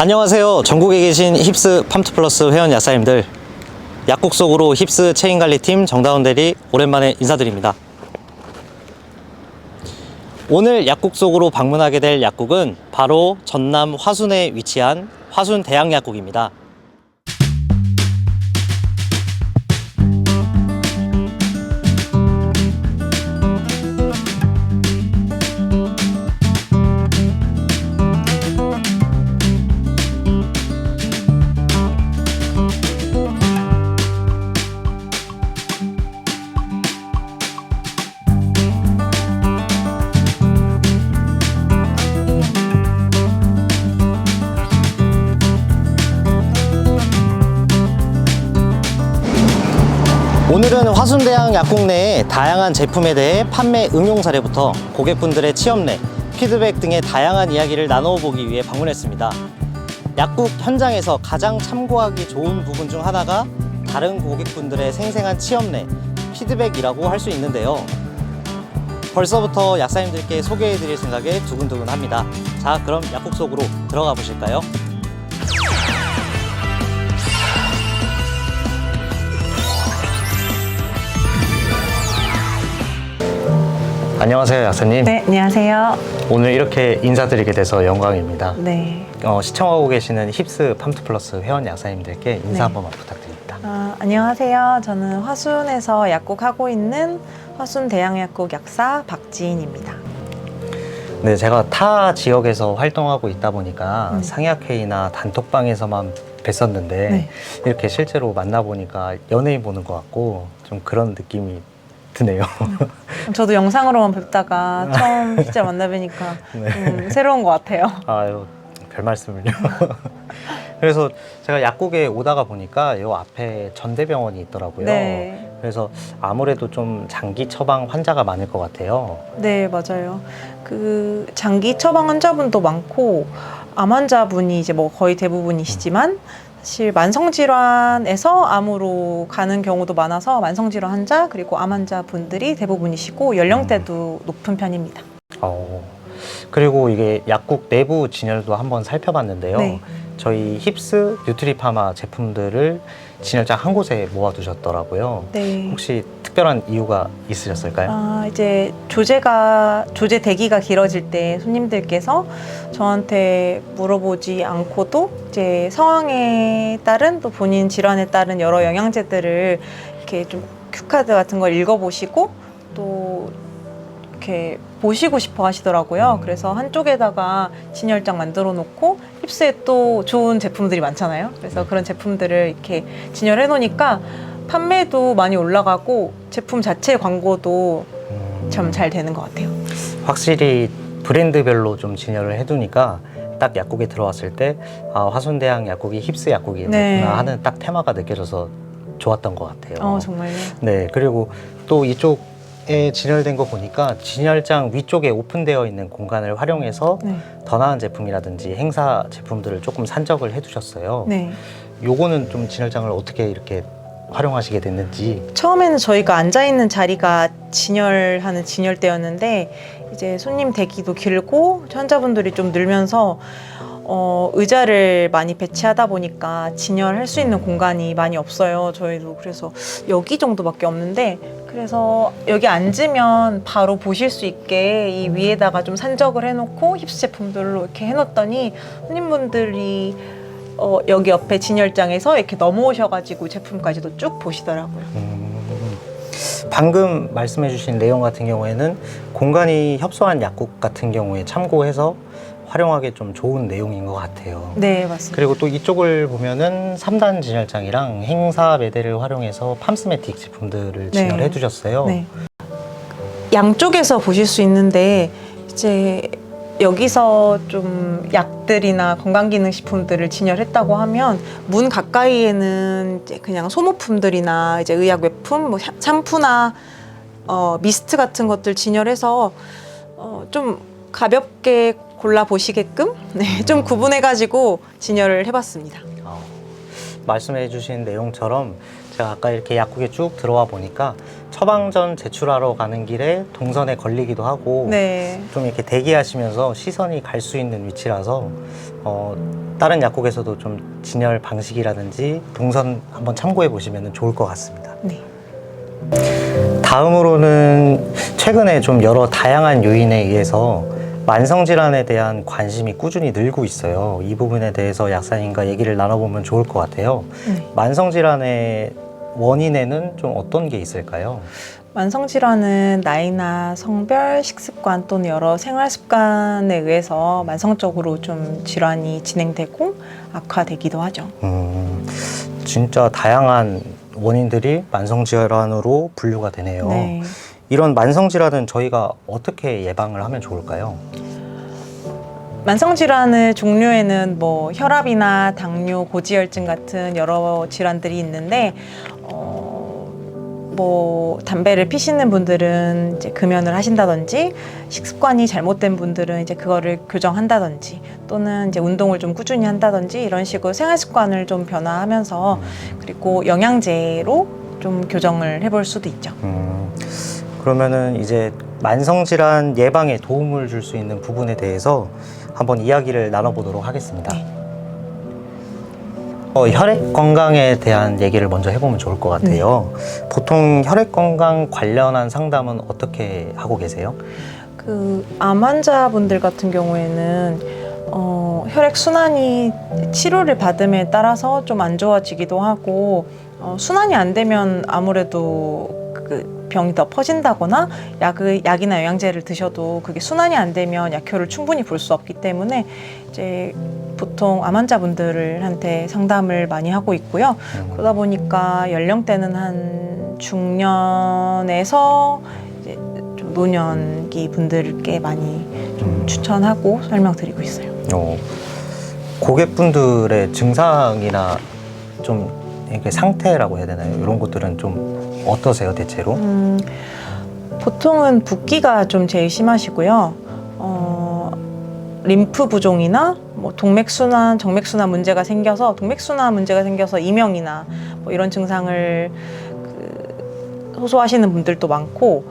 안녕하세요. 전국에 계신 힙스 팜투플러스 회원 약사님들, 약국 속으로 힙스 체인관리팀 정다운 대리 오랜만에 인사드립니다. 오늘 약국 속으로 방문하게 될 약국은 바로 전남 화순에 위치한 화순대학약국입니다. 오늘은 화순대학 약국 내의 다양한 제품에 대해 판매 응용 사례부터 고객분들의 취업례, 피드백 등의 다양한 이야기를 나눠보기 위해 방문했습니다. 약국 현장에서 가장 참고하기 좋은 부분 중 하나가 다른 고객분들의 생생한 취업례, 피드백이라고 할 수 있는데요. 벌써부터 약사님들께 소개해드릴 생각에 두근두근합니다. 자, 그럼 약국 속으로 들어가 보실까요? 안녕하세요, 약사님. 네, 안녕하세요. 오늘 이렇게 인사드리게 돼서 영광입니다. 네. 시청하고 계시는 힙스 팜투플러스 회원 약사님들께 인사 네. 한 번만 부탁드립니다. 안녕하세요. 저는 화순에서 약국하고 있는 화순대학약국 약사 박지인입니다. 네, 제가 타 지역에서 활동하고 있다 보니까 상약회의나 단톡방에서만 뵀었는데 네. 이렇게 실제로 만나보니까 연예인 보는 것 같고 좀 그런 느낌이 드네요. 저도 영상으로만 뵙다가 처음 실제 만나뵈니까 네. 새로운 것 같아요. 아유, 별 말씀을요. 그래서 제가 약국에 오다가 보니까 요 앞에 전대병원이 있더라고요. 네. 그래서 아무래도 좀 장기 처방 환자가 많을 것 같아요. 네, 맞아요. 그 장기 처방 환자분도 많고 암 환자분이 이제 뭐 거의 대부분이시지만 사실 만성질환에서 암으로 가는 경우도 많아서 만성질환 환자 그리고 암 환자분들이 대부분이시고 연령대도 높은 편입니다. 그리고 이게 약국 내부 진열도 한번 살펴봤는데요. 네. 저희 힙스 뉴트리파마 제품들을 진열장 한 곳에 모아두셨더라고요. 네. 혹시 특별한 이유가 있으셨을까요? 이제 조제 대기가 길어질 때 손님들께서 저한테 물어보지 않고도 이제 상황에 따른 또 본인 질환에 따른 여러 영양제들을 이렇게 좀 큐카드 같은 걸 읽어보시고 또 이렇게 보시고 싶어 하시더라고요. 그래서 한쪽에다가 진열장 만들어 놓고 힙스에 또 좋은 제품들이 많잖아요. 그래서 그런 제품들을 이렇게 진열해 놓으니까 판매도 많이 올라가고 제품 자체 광고도 참 잘 되는 것 같아요. 확실히 브랜드별로 좀 진열을 해두니까 딱 약국에 들어왔을 때 화순대학 약국이 힙스 약국이구나 네. 하는 딱 테마가 느껴져서 좋았던 것 같아요. 정말요? 네, 그리고 또 이쪽에 진열된 거 보니까 진열장 위쪽에 오픈되어 있는 공간을 활용해서 네. 더 나은 제품이라든지 행사 제품들을 조금 산적을 해두셨어요. 네. 요거는 좀 진열장을 어떻게 이렇게 활용하시게 됐는지. 처음에는 저희가 앉아있는 자리가 진열하는 진열대였는데 이제 손님 대기도 길고 환자분들이 좀 늘면서 의자를 많이 배치하다 보니까 진열할 수 있는 공간이 많이 없어요. 저희도 그래서 여기 정도밖에 없는데 그래서 여기 앉으면 바로 보실 수 있게 이 위에다가 좀 산적을 해놓고 힙스 제품들로 이렇게 해놓았더니 손님분들이 여기 옆에 진열장에서 이렇게 넘어오셔가지고 제품까지도 쭉 보시더라고요. 방금 말씀해 주신 내용 같은 경우에는 공간이 협소한 약국 같은 경우에 참고해서 활용하기 좀 좋은 내용인 것 같아요. 네, 맞습니다. 그리고 또 이쪽을 보면은 3단 진열장이랑 행사 매대를 활용해서 팜스메틱 제품들을 진열해 두셨어요. 네. 양쪽에서 보실 수 있는데 이제 여기서 좀 약들이나 건강기능식품들을 진열했다고 하면 문 가까이에는 이제 그냥 소모품들이나 이제 의약 외품, 뭐 샴푸나 미스트 같은 것들 진열해서 좀 가볍게 골라 보시게끔 좀 구분해가지고 진열을 해봤습니다. 말씀해 주신 내용처럼 제가 아까 이렇게 약국에 쭉 들어와 보니까 처방전 제출하러 가는 길에 동선에 걸리기도 하고 네. 좀 이렇게 대기하시면서 시선이 갈 수 있는 위치라서 다른 약국에서도 좀 진열 방식이라든지 동선 한번 참고해 보시면 좋을 것 같습니다. 네. 다음으로는 최근에 좀 여러 다양한 요인에 의해서 만성질환에 대한 관심이 꾸준히 늘고 있어요. 이 부분에 대해서 약사님과 얘기를 나눠보면 좋을 것 같아요. 만성질환의 원인에는 좀 어떤 게 있을까요? 만성질환은 나이나 성별, 식습관 또는 여러 생활습관에 의해서 만성적으로 좀 질환이 진행되고 악화되기도 하죠. 진짜 다양한 원인들이 만성질환으로 분류가 되네요. 네. 이런 만성질환은 저희가 어떻게 예방을 하면 좋을까요? 만성질환의 종류에는 뭐 혈압이나 당뇨, 고지혈증 같은 여러 질환들이 있는데 뭐 담배를 피시는 분들은 이제 금연을 하신다든지 식습관이 잘못된 분들은 이제 그거를 교정한다든지 또는 이제 운동을 좀 꾸준히 한다든지 이런 식으로 생활 습관을 좀 변화하면서 그리고 영양제로 좀 교정을 해볼 수도 있죠. 그러면은 이제 만성질환 예방에 도움을 줄 수 있는 부분에 대해서 한번 이야기를 나눠보도록 하겠습니다. 네. 혈액 건강에 대한 얘기를 먼저 해보면 좋을 것 같아요. 보통 혈액 건강 관련한 상담은 어떻게 하고 계세요? 그 암 환자분들 같은 경우에는 혈액 순환이 치료를 받음에 따라서 좀 안 좋아지기도 하고 순환이 안 되면 아무래도 그 병이 더 퍼진다거나 약이나 영양제를 드셔도 그게 순환이 안 되면 약효를 충분히 볼 수 없기 때문에 이제 보통 암 환자분들한테 상담을 많이 하고 있고요. 그러다 보니까 연령대는 한 중년에서 이제 좀 노년기 분들께 많이 좀 추천하고 설명드리고 있어요. 고객분들의 증상이나 좀 이렇게 상태라고 해야 되나요? 이런 것들은 좀 어떠세요, 대체로? 보통은 붓기가 좀 제일 심하시고요. 림프 부종이나 뭐 동맥순환, 정맥순환 문제가 생겨서 이명이나 뭐 이런 증상을 호소하시는 분들도 많고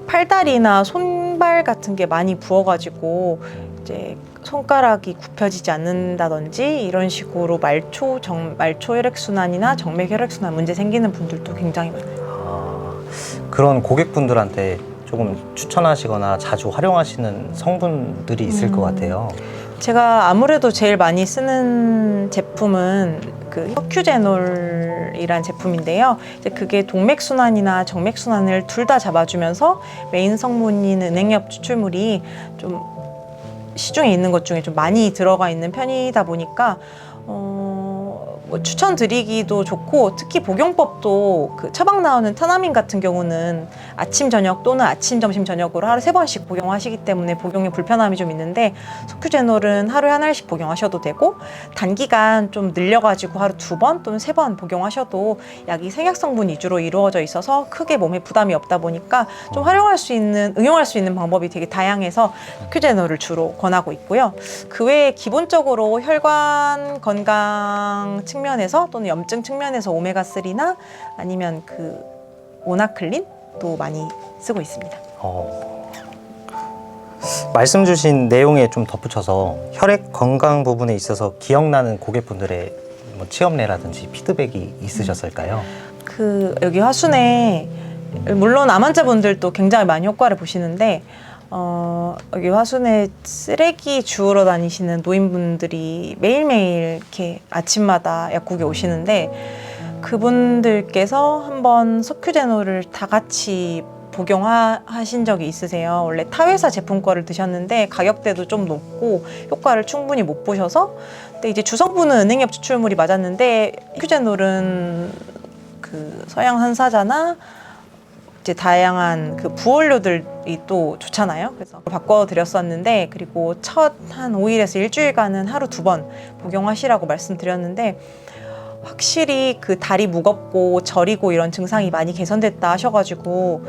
팔다리나 손발 같은 게 많이 부어가지고 이제 손가락이 굽혀지지 않는다든지 이런 식으로 말초 혈액순환이나 정맥 혈액순환 문제 생기는 분들도 굉장히 많아요. 그런 고객분들한테 조금 추천하시거나 자주 활용하시는 성분들이 있을 것 같아요. 제가 아무래도 제일 많이 쓰는 제품은 그 혁큐제놀이란 제품인데요. 이제 그게 동맥순환이나 정맥순환을 둘 다 잡아주면서 메인 성분인 은행엽 추출물이 좀 시중에 있는 것 중에 좀 많이 들어가 있는 편이다 보니까 뭐 추천드리기도 좋고 특히 복용법도 그 처방 나오는 타나민 같은 경우는 아침 저녁 또는 아침 점심 저녁으로 하루 3번씩 복용하시기 때문에 복용에 불편함이 좀 있는데 석큐제놀은 하루에 한 알씩 복용하셔도 되고 단기간 좀 늘려가지고 하루 2번 또는 3번 복용하셔도 약이 생약 성분 위주로 이루어져 있어서 크게 몸에 부담이 없다 보니까 좀 응용할 수 있는 방법이 되게 다양해서 석큐제놀을 주로 권하고 있고요. 그 외에 기본적으로 혈관 건강 측면에서 또는 염증 측면에서 오메가3나 아니면 그 오나클린도 많이 쓰고 있습니다. 말씀 주신 내용에 좀 덧붙여서 혈액 건강 부분에 있어서 기억나는 고객분들의 뭐 취업례라든지 피드백이 있으셨을까요? 그 여기 화순에 물론 암 환자분들도 굉장히 많이 효과를 보시는데 여기 화순에 쓰레기 주우러 다니시는 노인분들이 매일매일 이렇게 아침마다 약국에 오시는데 그분들께서 한번 석큐제놀을 다 같이 복용하신 적이 있으세요. 원래 타회사 제품 거를 드셨는데 가격대도 좀 높고 효과를 충분히 못 보셔서 근데 이제 주성분은 은행엽 추출물이 맞았는데 석큐제놀은 그 서양 한사자나 이제 다양한 그 부원료들이 또 좋잖아요. 그래서 바꿔드렸었는데 그리고 첫 한 5일에서 일주일간은 하루 2번 복용하시라고 말씀드렸는데 확실히 그 다리 무겁고 저리고 이런 증상이 많이 개선됐다 하셔가지고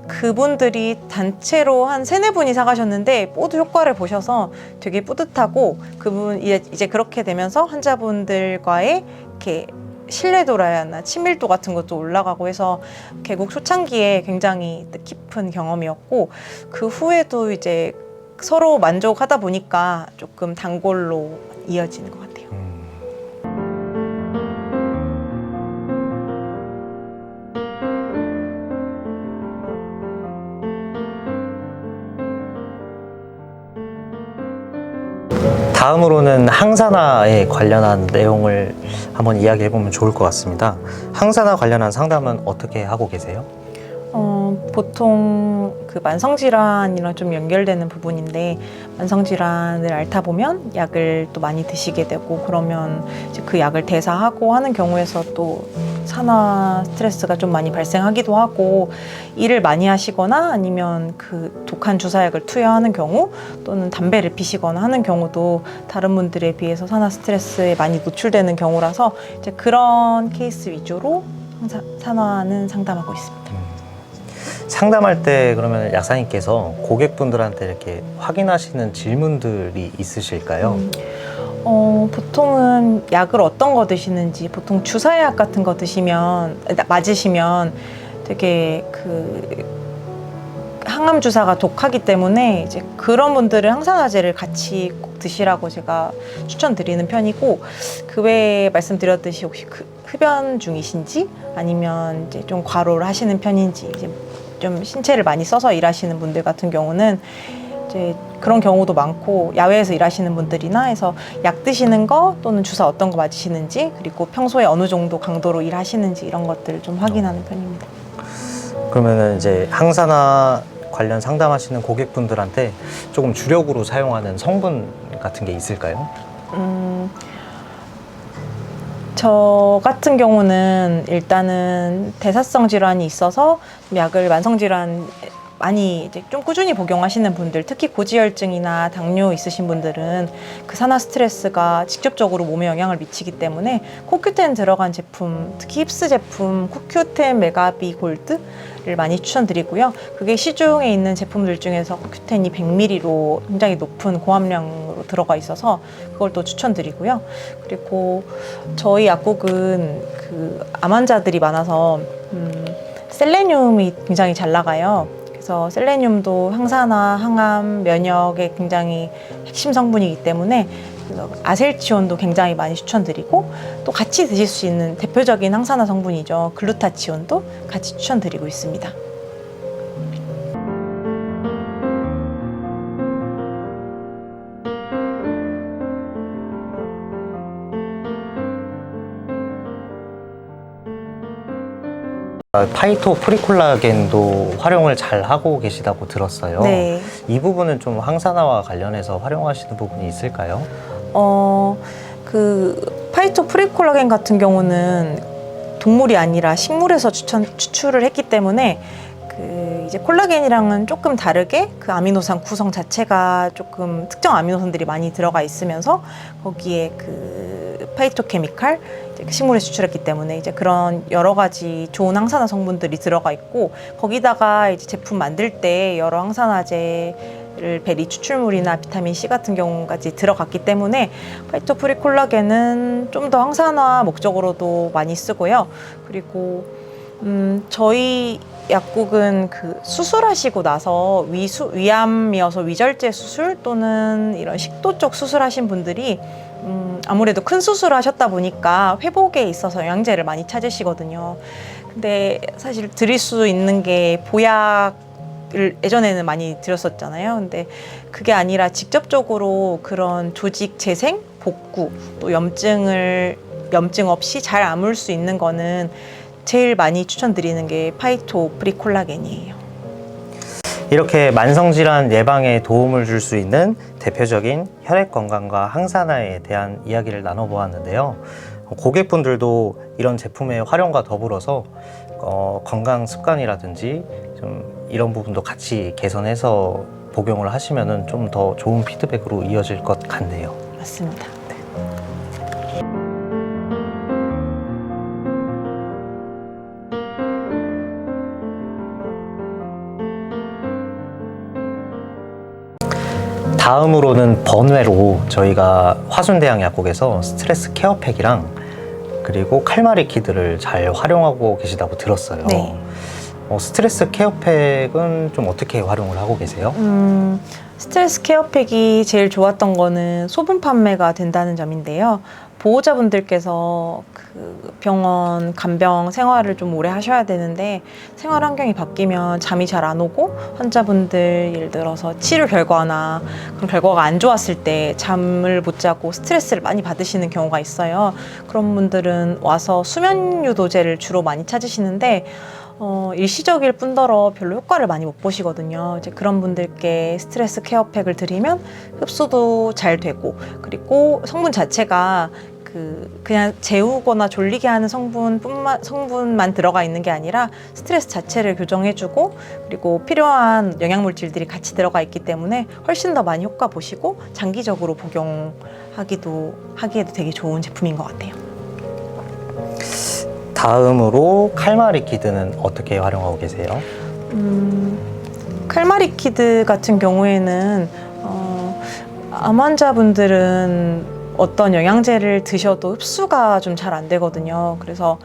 그분들이 단체로 한 3-4분이 사가셨는데 모두 효과를 보셔서 되게 뿌듯하고 그분 이제 그렇게 되면서 환자분들과의 이렇게 신뢰도라 해야 하나 친밀도 같은 것도 올라가고 해서 개국 초창기에 굉장히 뜻깊은 경험이었고 그 후에도 이제 서로 만족하다 보니까 조금 단골로 이어지는 것 같아요. 다음으로는 항산화에 관련한 내용을 한번 이야기해 보면 좋을 것 같습니다. 항산화 관련한 상담은 어떻게 하고 계세요? 보통 그 만성질환이랑 좀 연결되는 부분인데 만성질환을 앓다 보면 약을 또 많이 드시게 되고 그러면 이제 그 약을 대사하고 하는 경우에서 또 산화 스트레스가 좀 많이 발생하기도 하고 일을 많이 하시거나 아니면 그 독한 주사약을 투여하는 경우 또는 담배를 피시거나 하는 경우도 다른 분들에 비해서 산화 스트레스에 많이 노출되는 경우라서 이제 그런 케이스 위주로 산화는 상담하고 있습니다. 상담할 때 그러면 약사님께서 고객분들한테 이렇게 확인하시는 질문들이 있으실까요? 보통은 약을 어떤 거 드시는지 보통 주사약 같은 거 맞으시면 되게 그 항암 주사가 독하기 때문에 이제 그런 분들은 항산화제를 같이 꼭 드시라고 제가 추천드리는 편이고 그 외에 말씀드렸듯이 혹시 흡연 중이신지 아니면 이제 좀 과로를 하시는 편인지 이제 좀 신체를 많이 써서 일하시는 분들 같은 경우는 이제 그런 경우도 많고 야외에서 일하시는 분들이나 해서 약 드시는 거 또는 주사 어떤 거 맞으시는지 그리고 평소에 어느 정도 강도로 일하시는지 이런 것들을 좀 확인하는 편입니다. 그러면은 이제 항산화 관련 상담하시는 고객분들한테 조금 주력으로 사용하는 성분 같은 게 있을까요? 저 같은 경우는 일단은 대사성 질환이 있어서 약을 만성 질환 많이 이제 좀 꾸준히 복용하시는 분들, 특히 고지혈증이나 당뇨 있으신 분들은 그 산화 스트레스가 직접적으로 몸에 영향을 미치기 때문에 코큐텐 들어간 제품, 특히 힙스 제품 코큐텐 메가비 골드를 많이 추천드리고요. 그게 시중에 있는 제품들 중에서 코큐텐이 100ml로 굉장히 높은 고함량으로 들어가 있어서 그걸 또 추천드리고요. 그리고 저희 약국은 그 암 환자들이 많아서 셀레늄이 굉장히 잘 나가요. 그래서 셀레늄도 항산화, 항암, 면역의 굉장히 핵심 성분이기 때문에 그래서 아셀치온도 굉장히 많이 추천드리고 또 같이 드실 수 있는 대표적인 항산화 성분이죠. 글루타치온도 같이 추천드리고 있습니다. 파이토 프리콜라겐도 활용을 잘 하고 계시다고 들었어요. 네. 이 부분은 좀 항산화와 관련해서 활용하시는 부분이 있을까요? 그 파이토 프리콜라겐 같은 경우는 동물이 아니라 식물에서 추출을 했기 때문에 그 이제 콜라겐이랑은 조금 다르게 그 아미노산 구성 자체가 조금 특정 아미노산들이 많이 들어가 있으면서 거기에 그 파이토케미칼 식물에서 추출했기 때문에 이제 그런 여러 가지 좋은 항산화 성분들이 들어가 있고 거기다가 이제 제품 만들 때 여러 항산화제를 베리 추출물이나 비타민 C 같은 경우까지 들어갔기 때문에 파이토프리콜라겐은 좀 더 항산화 목적으로도 많이 쓰고요. 그리고 저희 약국은 그 수술하시고 나서 위암이어서 위절제 수술 또는 이런 식도 쪽 수술하신 분들이 아무래도 큰 수술을 하셨다 보니까 회복에 있어서 영양제를 많이 찾으시거든요. 근데 사실 드릴 수 있는 게 보약을 예전에는 많이 드렸었잖아요. 근데 그게 아니라 직접적으로 그런 조직 재생, 복구, 또 염증 없이 잘 아물 수 있는 거는 제일 많이 추천드리는 게 파이토 프리콜라겐이에요. 이렇게 만성질환 예방에 도움을 줄 수 있는 대표적인 혈액 건강과 항산화에 대한 이야기를 나눠보았는데요. 고객분들도 이런 제품의 활용과 더불어서 건강 습관이라든지 좀 이런 부분도 같이 개선해서 복용을 하시면 좀 더 좋은 피드백으로 이어질 것 같네요. 맞습니다. 다음으로는 번외로 저희가 화순대학약국에서 스트레스 케어팩이랑 그리고 칼마리키드를 잘 활용하고 계시다고 들었어요. 네. 스트레스 케어팩은 좀 어떻게 활용을 하고 계세요? 스트레스 케어팩이 제일 좋았던 거는 소분 판매가 된다는 점인데요. 보호자분들께서 그 병원 간병 생활을 좀 오래 하셔야 되는데 생활 환경이 바뀌면 잠이 잘 안 오고 환자분들 예를 들어서 치료 결과나 그런 결과가 안 좋았을 때 잠을 못 자고 스트레스를 많이 받으시는 경우가 있어요. 그런 분들은 와서 수면 유도제를 주로 많이 찾으시는데 일시적일 뿐더러 별로 효과를 많이 못 보시거든요. 이제 그런 분들께 스트레스 케어팩을 드리면 흡수도 잘 되고, 그리고 성분 자체가 그냥 재우거나 졸리게 하는 성분만 들어가 있는 게 아니라 스트레스 자체를 교정해주고, 그리고 필요한 영양물질들이 같이 들어가 있기 때문에 훨씬 더 많이 효과 보시고 장기적으로 복용하기에도 되게 좋은 제품인 것 같아요. 다음으로 칼마리키드는 어떻게 활용하고 계세요? 칼마리키드 같은 경우에는 암 환자분들은 어떤 영양제를 드셔도 흡수가 좀 잘 안 되거든요. 그래서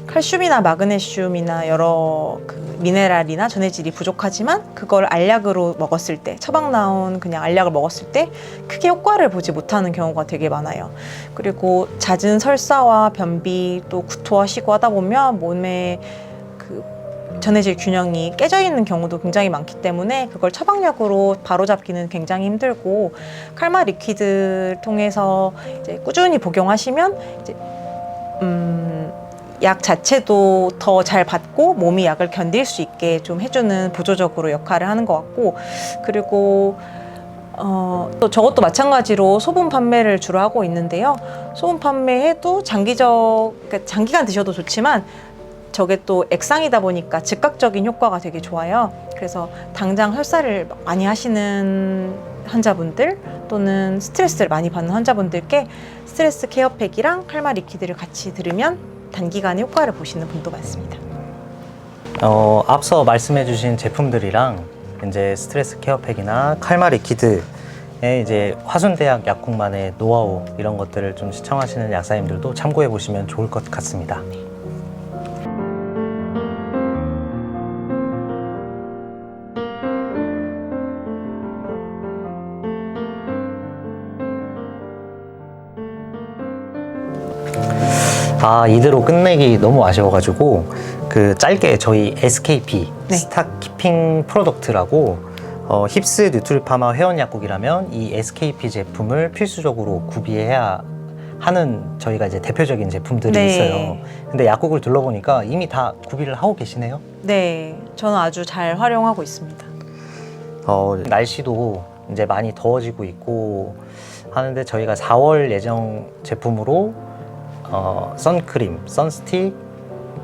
칼슘이나 마그네슘이나 여러 미네랄이나 전해질이 부족하지만 그걸 알약으로 먹었을 때, 처방 나온 그냥 알약을 먹었을 때 크게 효과를 보지 못하는 경우가 되게 많아요. 그리고 잦은 설사와 변비, 또 구토하시고 하다 보면 몸에 전해질 균형이 깨져 있는 경우도 굉장히 많기 때문에 그걸 처방약으로 바로잡기는 굉장히 힘들고, 칼마 리퀴드 통해서 이제 꾸준히 복용하시면 이제 약 자체도 더 잘 받고 몸이 약을 견딜 수 있게 좀 해주는 보조적으로 역할을 하는 것 같고, 그리고 또 저것도 마찬가지로 소분 판매를 주로 하고 있는데요. 소분 판매해도 그러니까 장기간 드셔도 좋지만 저게 또 액상이다 보니까 즉각적인 효과가 되게 좋아요. 그래서 당장 설사를 많이 하시는 환자분들 또는 스트레스를 많이 받는 환자분들께 스트레스 케어팩이랑 칼마 리퀴드를 같이 들으면 단기간에 효과를 보시는 분도 많습니다. 앞서 말씀해주신 제품들이랑 이제 스트레스 케어팩이나 칼마 리퀴드의 이제 화순대학 약국만의 노하우 이런 것들을 좀 시청하시는 약사님들도 참고해 보시면 좋을 것 같습니다. 이대로 끝내기 너무 아쉬워가지고 짧게 저희 SKP 네. 스타키핑 프로덕트라고 힙스 뉴트리파마 회원약국이라면 이 SKP 제품을 필수적으로 구비해야 하는 저희가 이제 대표적인 제품들이 네. 있어요. 근데 약국을 둘러보니까 이미 다 구비를 하고 계시네요. 네, 저는 아주 잘 활용하고 있습니다. 날씨도 이제 많이 더워지고 있고 하는데 저희가 4월 예정 제품으로 선크림, 선스틱,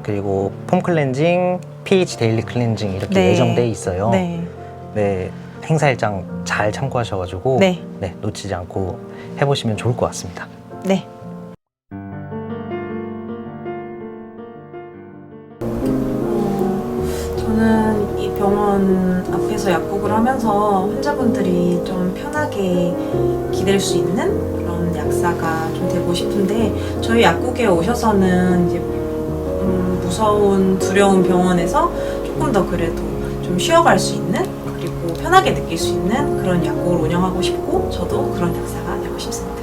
그리고 폼 클렌징, pH 데일리 클렌징 이렇게 네. 예정돼 있어요. 네. 네, 행사 일정 잘 참고하셔가지고 네. 놓치지 않고 해보시면 좋을 것 같습니다. 네. 저는 이 병원 앞에서 약국을 하면서 환자분들이 좀 편하게 기댈 수 있는 그런 약사가 좀 되고 싶은데, 저희 약국에 오셔서는 이제 무서운 두려운 병원에서 조금 더 그래도 좀 쉬어갈 수 있는, 그리고 편하게 느낄 수 있는 그런 약국을 운영하고 싶고, 저도 그런 약사가 되고 싶습니다.